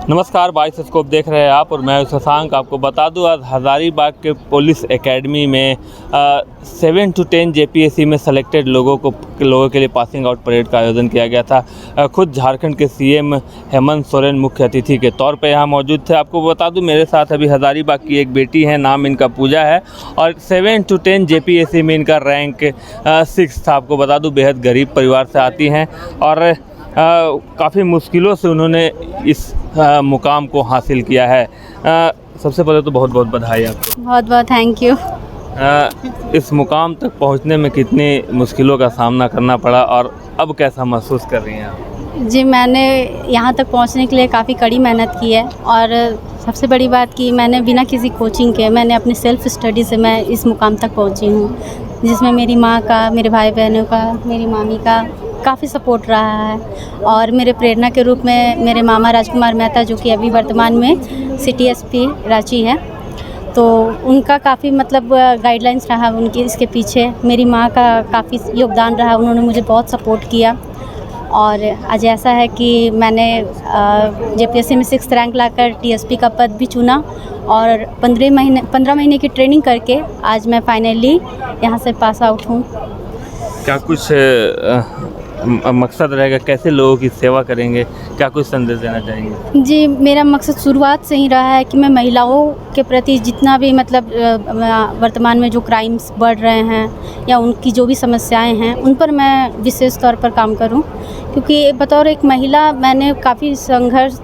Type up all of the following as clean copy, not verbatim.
नमस्कार, 22 स्कोप देख रहे हैं आप और मैं शशांक। आपको बता दूं, आज हज़ारीबाग के पुलिस एकेडमी में 7 to 10 जेपीएससी में सेलेक्टेड लोगों के लिए पासिंग आउट परेड का आयोजन किया गया था। खुद झारखंड के सीएम हेमंत सोरेन मुख्य अतिथि के तौर पे यहाँ मौजूद थे। आपको बता दूं, मेरे साथ अभी हज़ारीबाग की एक बेटी है, नाम इनका पूजा है और 7 to 10 जेपीएससी में इनका रैंक 6 था। आपको बता दूँ, बेहद गरीब परिवार से आती हैं और काफ़ी मुश्किलों से उन्होंने इस मुकाम को हासिल किया है। सबसे पहले तो बहुत बहुत बधाई आपको। बहुत बहुत थैंक यू। इस मुकाम तक पहुंचने में कितनी मुश्किलों का सामना करना पड़ा और अब कैसा महसूस कर रही हैं आप? जी, मैंने यहाँ तक पहुँचने के लिए काफ़ी कड़ी मेहनत की है और सबसे बड़ी बात कि मैंने बिना किसी कोचिंग के मैंने अपनी सेल्फ़ स्टडी से मैं इस मुकाम तक पहुँची हूँ, जिसमें मेरी माँ का, मेरे भाई बहनों का, मेरी मामी का काफ़ी सपोर्ट रहा है और मेरे प्रेरणा के रूप में मेरे मामा राजकुमार मेहता, जो कि अभी वर्तमान में सिटी एसपी रांची है, तो उनका काफ़ी गाइडलाइंस रहा उनके इसके पीछे। मेरी माँ का काफ़ी योगदान रहा, उन्होंने मुझे बहुत सपोर्ट किया और आज ऐसा है कि मैंने जेपीएससी में 6th रैंक लाकर टीएसपी का पद भी चुना और 15 महीने की ट्रेनिंग करके आज मैं फाइनली यहाँ से पास आउट हूँ। क्या कुछ मकसद रहेगा, कैसे लोगों की सेवा करेंगे, क्या कुछ संदेश देना चाहेंगे? जी, मेरा मकसद शुरुआत से ही रहा है कि मैं महिलाओं के प्रति जितना भी वर्तमान में जो क्राइम्स बढ़ रहे हैं या उनकी जो भी समस्याएं हैं, उन पर मैं विशेष तौर पर काम करूं, क्योंकि बतौर एक महिला मैंने काफ़ी संघर्ष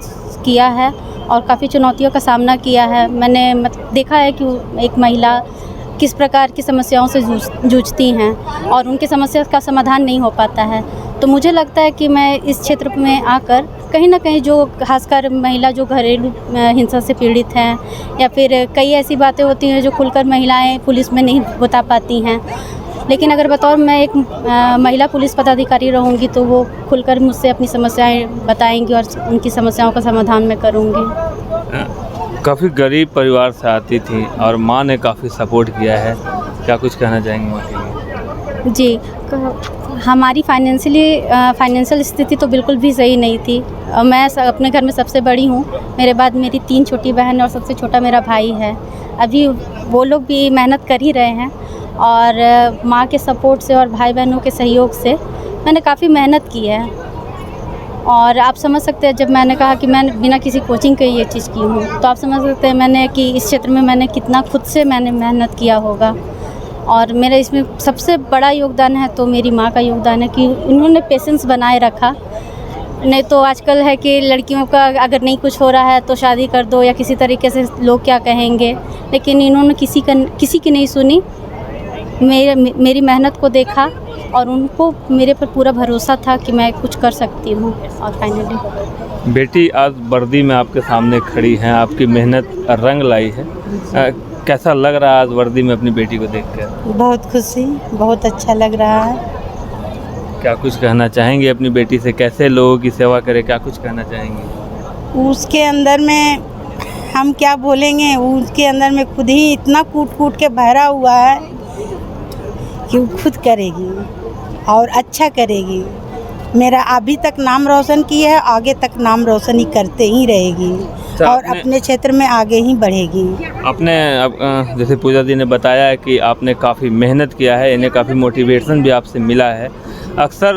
किया है और काफ़ी चुनौतियों का सामना किया है। मैंने देखा है कि एक महिला किस प्रकार की समस्याओं से जूझती हैं और उनकी समस्या का समाधान नहीं हो पाता है। तो मुझे लगता है कि मैं इस क्षेत्र में आकर कहीं ना कहीं जो खासकर महिला जो घरेलू हिंसा से पीड़ित हैं या फिर कई ऐसी बातें होती हैं जो खुलकर महिलाएं पुलिस में नहीं बता पाती हैं, लेकिन अगर बतौर मैं एक महिला पुलिस पदाधिकारी रहूँगी तो वो खुलकर मुझसे अपनी समस्याएं बताएंगी और उनकी समस्याओं का समाधान मैं करूँगी। काफ़ी गरीब परिवार से आती थी और माँ ने काफ़ी सपोर्ट किया है, क्या कुछ कहना चाहेंगे माँ के लिए? जी, हमारी फाइनेंशियल स्थिति तो बिल्कुल भी सही नहीं थी। मैं अपने घर में सबसे बड़ी हूँ, मेरे बाद मेरी 3 छोटी बहन और सबसे छोटा मेरा भाई है। अभी वो लोग भी मेहनत कर ही रहे हैं और माँ के सपोर्ट से और भाई बहनों के सहयोग से मैंने काफ़ी मेहनत की है और आप समझ सकते हैं, जब मैंने कहा कि मैं बिना किसी कोचिंग के ये चीज़ की हूँ, तो आप समझ सकते हैं मैंने कि इस क्षेत्र में मैंने कितना खुद से मैंने मेहनत किया होगा और मेरा इसमें सबसे बड़ा योगदान है तो मेरी माँ का योगदान है कि उन्होंने पेशेंस बनाए रखा। नहीं तो आजकल है कि लड़कियों का अगर नहीं कुछ हो रहा है तो शादी कर दो या किसी तरीके से लोग क्या कहेंगे, लेकिन इन्होंने किसी की नहीं सुनी। मेरी मेहनत को देखा और उनको मेरे पर पूरा भरोसा था कि मैं कुछ कर सकती हूँ और फाइनली। बेटी आज वर्दी में आपके सामने खड़ी हैं, आपकी मेहनत रंग लाई है, कैसा लग रहा है आज वर्दी में अपनी बेटी को देखकर? बहुत खुशी, बहुत अच्छा लग रहा है। क्या कुछ कहना चाहेंगे अपनी बेटी से, कैसे लोगों की सेवा करे, क्या कुछ कहना चाहेंगे? उसके अंदर में हम क्या बोलेंगे, उसके अंदर में खुद ही इतना कूट के भरा हुआ है कि वो खुद करेगी और अच्छा करेगी। मेरा अभी तक नाम रोशन किया है, आगे तक नाम रोशन ही करते ही रहेगी और अपने क्षेत्र में आगे ही बढ़ेगी। आपने जैसे पूजा जी ने बताया है कि आपने काफ़ी मेहनत किया है, इन्हें काफ़ी मोटिवेशन भी आपसे मिला है। अक्सर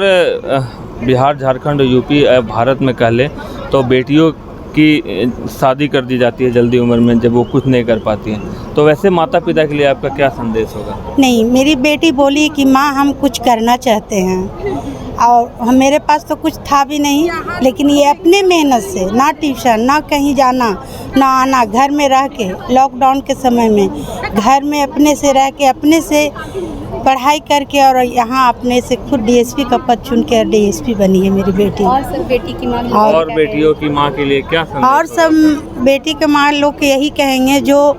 बिहार, झारखंड, यूपी, भारत में कह लें तो बेटियों की शादी कर दी जाती है जल्दी उम्र में जब वो कुछ नहीं कर पाती हैं, तो वैसे माता पिता के लिए आपका क्या संदेश होगा? नहीं, मेरी बेटी बोली कि माँ हम कुछ करना चाहते हैं और मेरे पास तो कुछ था भी नहीं, लेकिन ये अपने मेहनत से, ना ट्यूशन, ना कहीं जाना, ना आना, घर में रह के लॉकडाउन के समय में घर में अपने से रह के अपने से पढ़ाई करके और यहाँ अपने से खुद डीएसपी का पद चुन के डीएसपी बनी है मेरी बेटी। और सब बेटी की माँ और बेटियों की माँ के लिए क्या संदेश? और सब बेटी के माँ लोग यही कहेंगे जो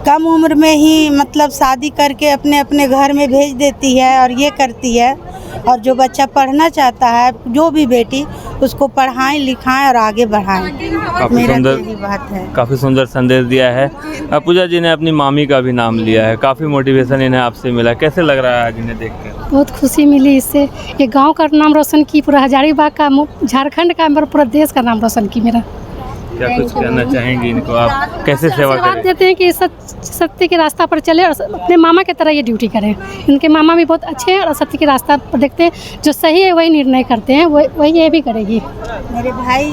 कम उम्र में ही शादी करके अपने अपने घर में भेज देती है और ये करती है, और जो बच्चा पढ़ना चाहता है, जो भी बेटी, उसको पढ़ाएं लिखाएं और आगे बढ़ाएं। काफ़ी सुंदर संदेश दिया है। पूजा जी ने अपनी मामी का भी नाम लिया है, काफ़ी मोटिवेशन इन्हें आपसे मिला, कैसे लग रहा है आज इन्हें देख कर? बहुत खुशी मिली इससे। ये गांव का नाम रोशन की, पूरा हजारीबाग का, झारखंड का, पूरा देश का नाम रोशन की मेरा। क्या कुछ कहना चाहेंगी इनको, आप कैसे सेवा आशीर्वाद करें? देते हैं कि सत्य के रास्ता पर चले और अपने मामा की तरह ये ड्यूटी करें। इनके मामा भी बहुत अच्छे हैं और सत्य के रास्ता पर देखते हैं, जो सही है वही निर्णय करते हैं, वही ये भी करेगी। मेरे भाई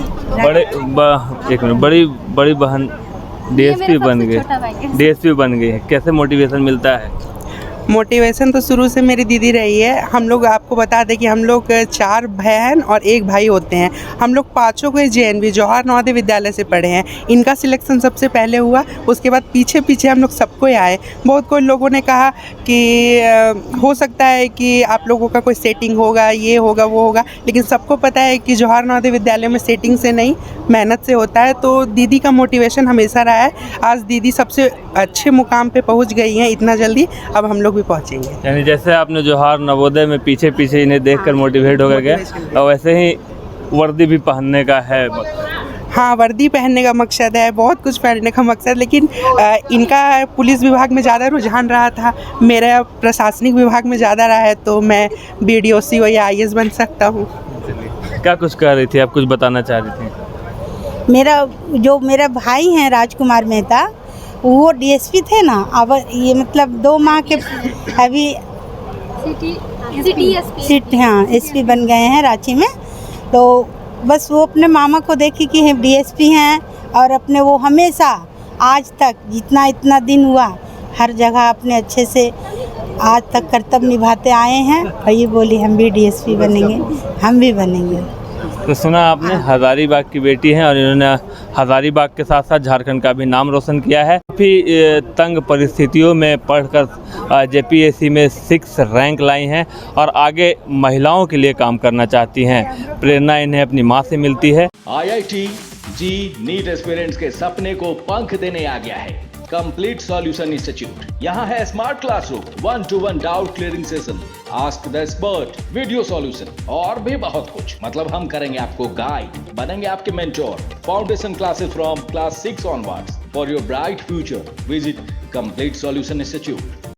एक मिनट, बड़ी बहन डीएसपी बन गई, डीएसपी बन गई है, कैसे मोटिवेशन मिलता है? मोटिवेशन तो शुरू से मेरी दीदी रही है। हम लोग, आपको बता दें कि हम लोग 4 बहन और 1 भाई होते हैं। हम लोग पाँचों को JNV जवाहर नवोदय विद्यालय से पढ़े हैं। इनका सिलेक्शन सबसे पहले हुआ, उसके बाद पीछे पीछे हम लोग सबको आए। बहुत कोई लोगों ने कहा कि हो सकता है कि आप लोगों का कोई सेटिंग होगा, ये होगा वो होगा, लेकिन सबको पता है कि जवाहर नवोदय विद्यालय में सेटिंग से नहीं, मेहनत से होता है। तो दीदी का मोटिवेशन हमेशा रहा है। आज दीदी सबसे अच्छे मुकाम पे पहुंच गई हैं इतना जल्दी, अब हम लोग भी पहुंचेंगे। यानी जैसे आपने जवाहर नवोदय में पीछे पीछे इन्हें देखकर मोटिवेट होकर गए, और वैसे ही वर्दी भी पहनने का है। हाँ, वर्दी पहनने का मकसद है, बहुत कुछ पहनने का मकसद, लेकिन इनका पुलिस विभाग में ज़्यादा रुझान रहा था, मेरा प्रशासनिक विभाग में ज़्यादा रहा है, तो मैं BDOC या IAS बन सकता हूँ। क्या कुछ कह रही थी आप, कुछ बताना चाह रही थी? मेरा भाई हैं राजकुमार मेहता, वो DSP थे ना। अब ये मतलब 2 माह के अभी सिटी हाँ SP बन गए हैं रांची में। तो बस वो अपने मामा को देखी कि हम DSP हैं, और अपने वो हमेशा आज तक इतना दिन हुआ हर जगह अपने अच्छे से आज तक कर्तव्य निभाते आए हैं। और ये बोली हम भी DSP बनेंगे, हम भी बनेंगे। तो सुना आपने, हज़ारीबाग की बेटी हैं और इन्होंने हज़ारीबाग के साथ साथ झारखंड का भी नाम रोशन किया है। काफ़ी तंग परिस्थितियों में पढ़कर JPSC में 6 रैंक लाई हैं और आगे महिलाओं के लिए काम करना चाहती हैं। प्रेरणा इन्हें अपनी माँ से मिलती है। IIT जी नीट एस्पिरेंट्स के सपने को पंख देने आ गया है कंप्लीट सॉल्यूशन इंस्टीट्यूट। यहाँ है smart classroom, 1-to-1 doubt clearing session, ask the expert, video solution और भी बहुत कुछ। मतलब हम करेंगे आपको गाइड, बनेंगे आपके mentor. Foundation classes from class 6 onwards for your bright future. Visit complete solution institute.